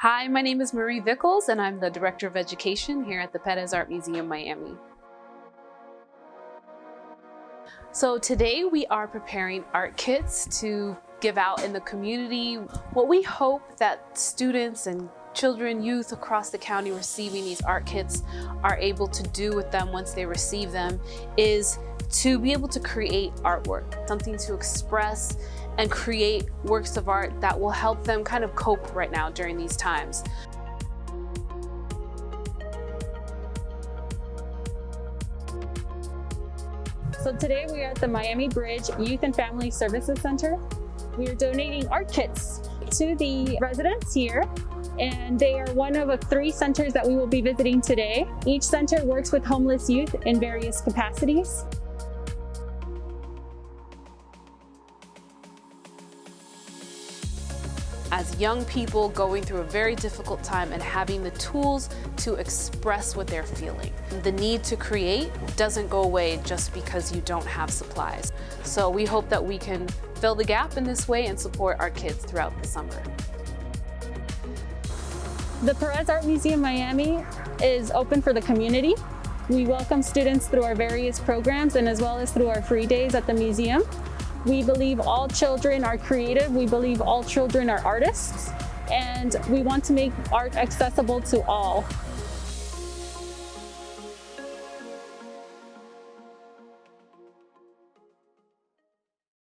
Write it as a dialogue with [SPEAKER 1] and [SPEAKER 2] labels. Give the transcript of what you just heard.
[SPEAKER 1] Hi, my name is Marie Vickles, and I'm the Director of Education here at the Perez Art Museum, Miami. So today we are preparing art kits to give out in the community. What we hope that students and children, youth across the county receiving these art kits are able to do with them once they receive them is to be able to create artwork, something to express and create works of art that will help them kind of cope right now during these times.
[SPEAKER 2] So today we are at the Miami Bridge Youth and Family Services Center. We are donating art kits to the residents here, and they are one of 3 centers that we will be visiting today. Each center works with homeless youth in various capacities.
[SPEAKER 1] As young people going through a very difficult time and having the tools to express what they're feeling. The need to create doesn't go away just because you don't have supplies. So we hope that we can fill the gap in this way and support our kids throughout the summer.
[SPEAKER 2] The Perez Art Museum Miami is open for the community. We welcome students through our various programs and as well as through our free days at the museum. We believe all children are creative. We believe all children are artists, and we want to make art accessible to all.